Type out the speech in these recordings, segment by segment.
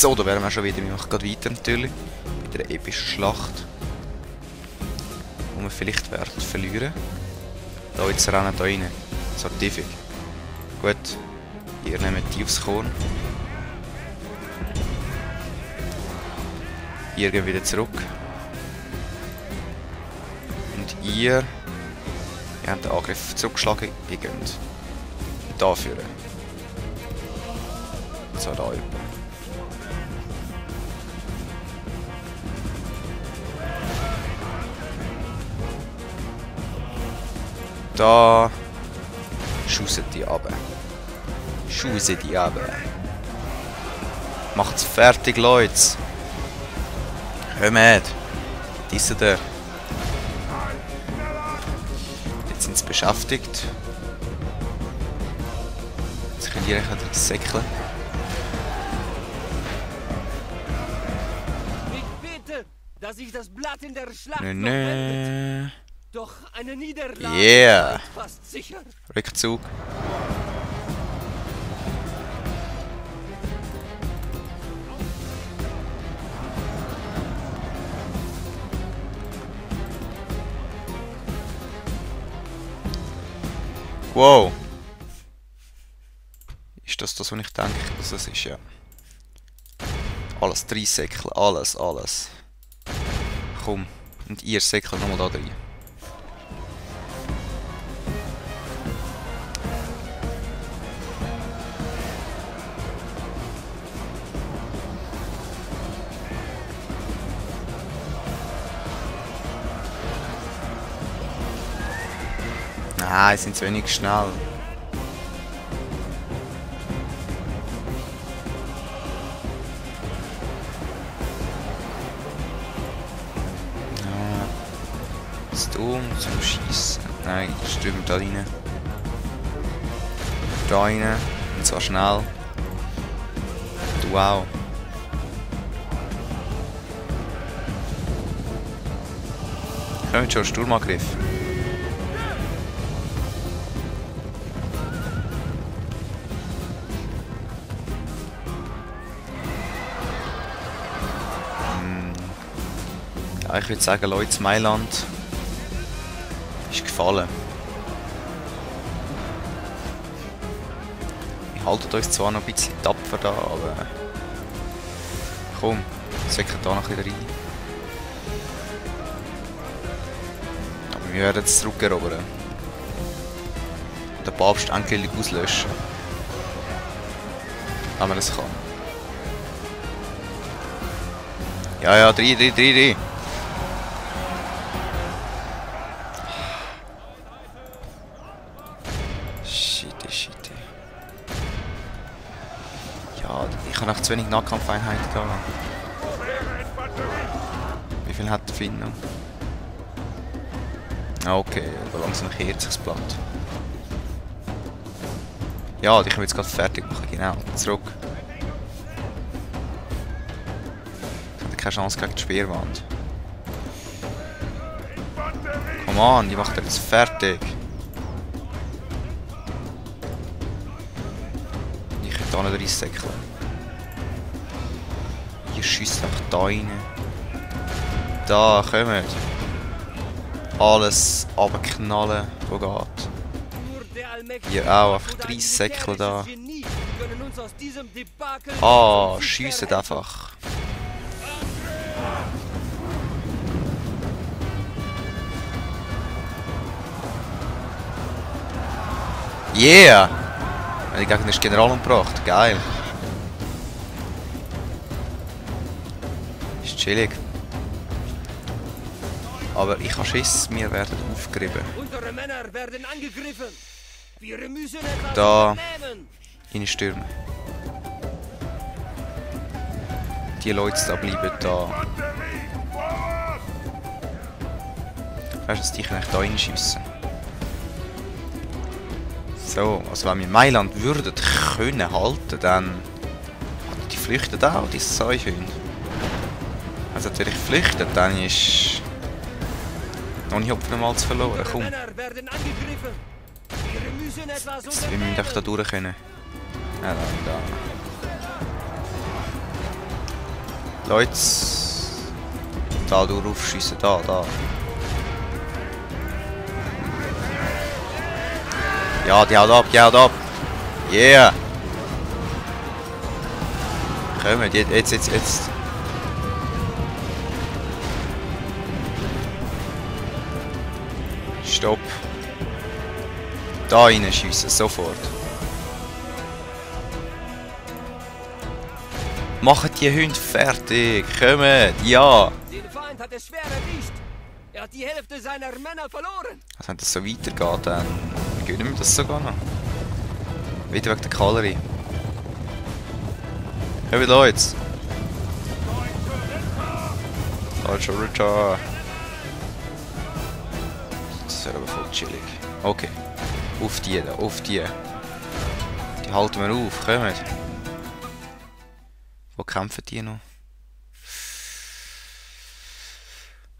So, da wären wir schon wieder. Wir machen gerade weiter natürlich. Mit einer epischen Schlacht. Die wir vielleicht werden verlieren. Da, jetzt rennen da rein. Sartifik. Gut. Ihr nehmt die aufs Korn. Ihr geht wieder zurück. Und ihr habt den Angriff zurückgeschlagen. Ihr geht da führen. So, da über. Da schiessen die runter. Schiessen die runter. Macht's fertig, Leute. Kommt. Diese da. Jetzt sind sie beschäftigt. Jetzt könnt ihr euch ein säckeln. Ich bete, dass sich das Blatt in der Schlacht noch Nö. wendet. Doch eine Niederlage Yeah. ist fast sicher. Rückzug. Wow. Ist das, was ich denke, dass es ist, ja. Alles 3 Säckchen, alles. Komm, und ihr Säckchen nochmal da drin. Nein, sind zu wenig schnell. Ja. Ist dumm zum Schießen. Nein, strömt da rein. Da rein. Und zwar schnell. Du auch. Kommt schon, Sturmangriff. Ja, ich würde sagen, Leute, Mailand ist gefallen. Wir halten uns zwar noch ein bisschen tapfer da, aber komm, säcken da noch ein bisschen rein. Aber wir werden es zurückerobern. Und den Papst endgültig auslöschen. Wenn man es kann. Ja, 3. Shit. Ja, ich habe noch zu wenig Nahkampfeinheiten da. Wie viel hat der Finn noch? Ah, okay, aber langsam kehrt sich das Blatt. Ja, die können wir jetzt gerade fertig machen, genau. Zurück. Ich habe keine Chance gegen die Speerwand. Come on, die macht er jetzt fertig. Ich könnte da nicht reinsäckeln. Ihr schiesst einfach da rein. Da, kommt. Alles abknallen, wo geht. Hier auch, einfach 30 Säckchen da. Ah, schiessen einfach. Yeah! Der Gegner ist General umgebracht, geil. Ist chillig. Aber ich habe Schiss, wir werden aufgerieben. Unsere Männer werden angegriffen. Wir müssen etwas Da. unternehmen. Reinstürmen. Die Leute da bleiben da. Weißt du, die können da reinschiessen. So, also wenn wir Mailand würden können halten, dann... Die flüchten auch, die Säuhunde. Wenn sie natürlich flüchten, dann ist... noch nicht Hopfen mal zu verloren, komm. Männer werden angegriffen. Wir müssen etwas Wir müssen einfach da durch können. Ja, da. Leute. Da durchschiessen, da. Ja, die haut ab. Yeah! Kommt, jetzt. Stopp. Da reinschiessen, sofort. Macht die Hunde fertig, kommt, ja! Den Feind hat es schwer erwischt. Er hat die Hälfte seiner Männer verloren. Also wenn das so weitergeht, dann gönnen wir das sogar noch. Wieder wegen der Kalerie. Hey, Leute! Deutscher Ritter! Das wäre aber voll chillig. Okay. Auf die da, auf die. Die halten wir auf, kommt. Wo kämpfen die noch?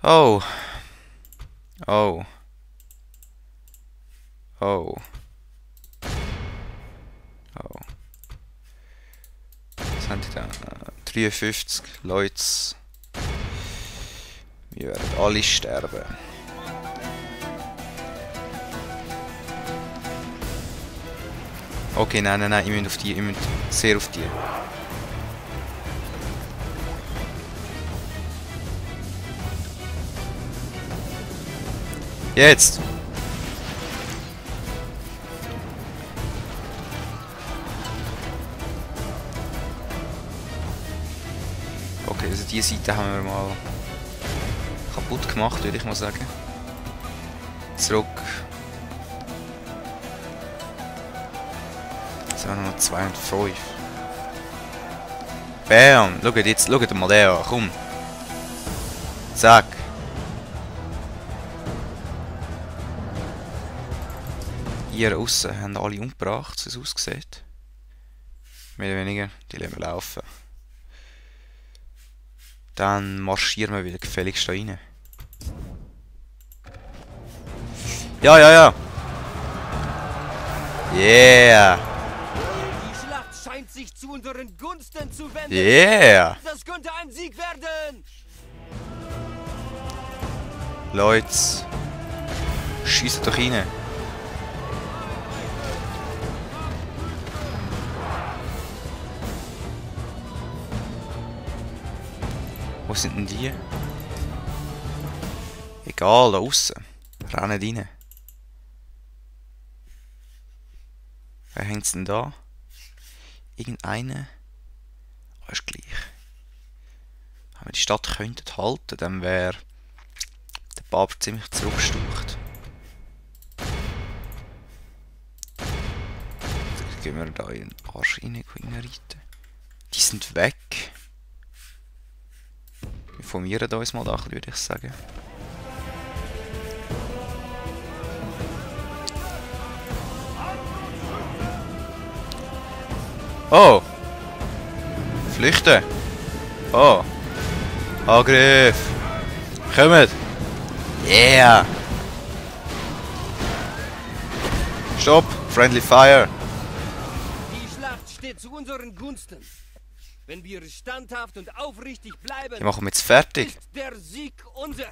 Oh. Oh. Oh. Oh. Was haben die da? 53 Leute. Wir werden alle sterben. Okay, nein, ich müsst auf die, ich müsst sehr auf die. Jetzt! Okay, also diese Seite haben wir mal kaputt gemacht, würde ich mal sagen. Zurück. Jetzt haben wir noch 205. Bam! Schaut mal den an, komm! Zack! Hier aussen haben alle umgebracht, so es aussieht. Mehr oder weniger, die lassen wir laufen. Dann marschieren wir wieder gefälligst da rein. Ja! Yeah! Die Schlacht scheint sich zu unseren Gunsten zu wenden. Yeah! Das könnte ein Sieg werden. Leute, schießt doch rein. Wo sind denn die? Egal, da aussen. Rennen rein. Wer hängt's denn da? Irgendeiner? Oh, ist gleich. Wenn wir die Stadt könnten halten, dann wäre der Papst ziemlich zurückgestucht. Jetzt gehen wir da in den Arsch reinreiten. Die sind weg. Wir formieren uns mal da, würde ich sagen. Oh! Flüchten! Oh! Angriff! Kommt! Yeah! Stopp! Friendly Fire! Die Schlacht steht zu unseren Gunsten. Wenn wir standhaft und aufrichtig bleiben, Die machen wir jetzt fertig. ist der Sieg unser.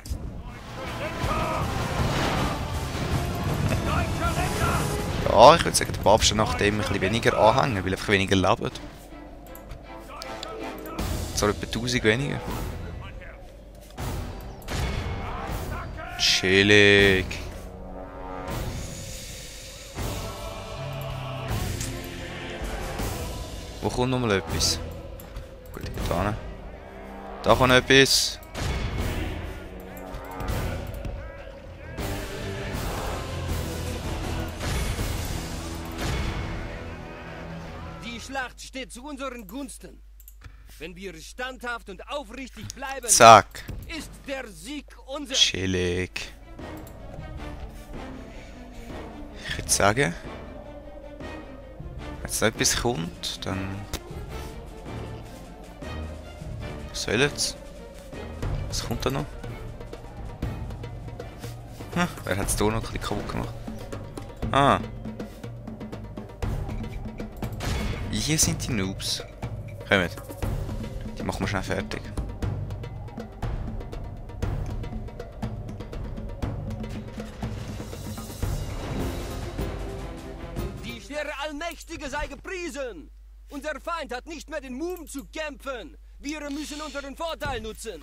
Ja, ich würde sagen, der Papst nach dem ein bisschen weniger anhängen, weil er einfach weniger lebt. So etwa 1000 weniger. Chillig. Wo kommt noch mal etwas? Gut, da hin. Da kommt etwas. Die Schlacht steht zu unseren Gunsten. Wenn wir standhaft und aufrichtig bleiben, Zack. ist der Sieg unser. Chillig. Ich würde sagen, wenn jetzt noch etwas kommt, dann... Was soll jetzt? Was kommt da noch? Hm, wer hat es hier noch ein bisschen kaputt gemacht? Ah. Hier sind die Noobs. Kommt. Die machen wir schnell fertig. Allmächtige sei gepriesen! Unser Feind hat nicht mehr den Mumm zu kämpfen. Wir müssen unseren Vorteil nutzen.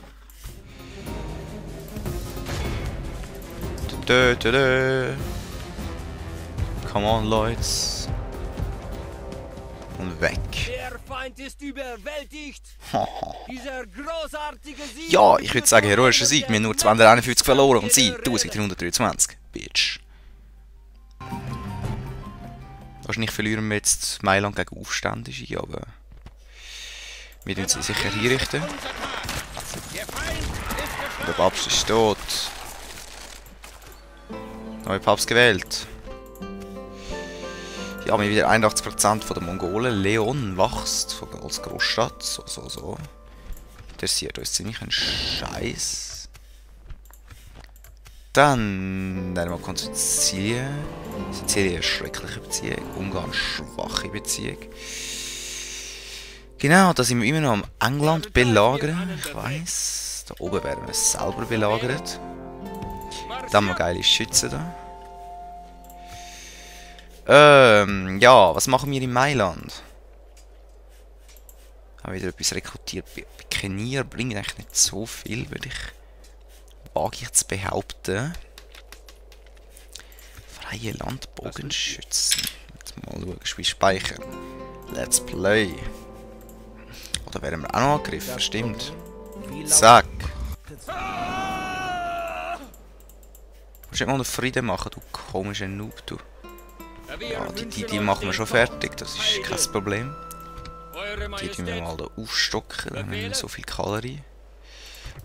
Come on, Leute. Und weg. Der Feind ist überwältigt. Dieser großartige Sieg. Ja, ich würde sagen, heroischer Sieg. Wir haben nur 251 verloren und sie 1323. Bitch. Wahrscheinlich verlieren wir jetzt Mailand gegen Aufständische, aber wir werden sie sicher hinrichten. Und der Papst ist tot. Neuer Papst gewählt. Ja, wir haben wieder 81% von den Mongolen. Leon wächst als Großstadt. So. Interessiert uns ziemlich ein Scheiß. Dann wir kommt Sizilien. Sizilien ist eine schreckliche Beziehung. Ungarn schwache Beziehung. Genau, da sind wir immer noch am England belagern. Ich weiss. Da oben werden wir selber belagert. Da haben wir geile Schützen da. Ja, was machen wir in Mailand? Haben wieder etwas rekrutiert. Pikenier bringt eigentlich nicht so viel, würde ich wage ich zu behaupten. Freie Landbogenschützen. Jetzt mal schauen, wie speichern. Let's play. Oder werden wir auch noch angegriffen? Stimmt. Zack. Willst du nicht mal einen Frieden machen, du komischer Noob, du? Ja, die machen wir schon fertig, das ist kein Problem. Die tun wir mal da aufstocken, dann haben wir nicht so viel Kalorien.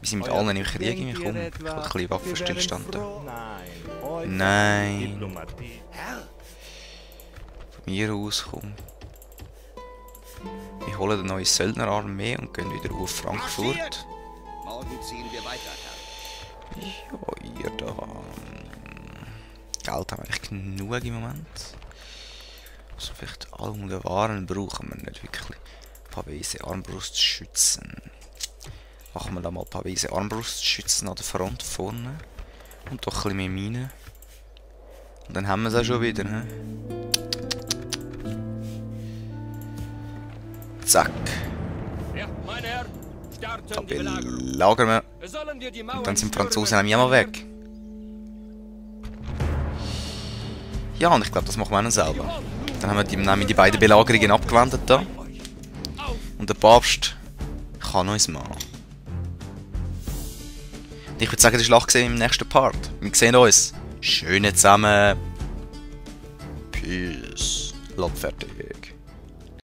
Wir sind mit allen im Krieg, ich will ein bisschen Waffenstillstand da. Nein. Von mir aus, komm. Wir holen eine neue Söldnerarmee und gehen wieder auf Frankfurt. Ja, ihr da. Geld haben wir eigentlich genug im Moment. Also vielleicht alle Waren brauchen wir nicht wirklich. Pavese Armbrustschützen. Machen wir da mal Pavese Armbrustschützen an der Front vorne. Und doch ein bisschen mehr Minen. Und dann haben wir es auch schon wieder. He? Zack. Da belagern wir. Und dann sind die Franzosen nämlich auch mal weg. Ja, und ich glaube, das machen wir auch noch selber. Dann haben wir die beiden Belagerungen abgewendet da. Und der Papst kann uns machen. Und ich würde sagen, die Schlacht sehen wir im nächsten Part. Wir sehen uns. Schön zusammen. Peace. Fertig.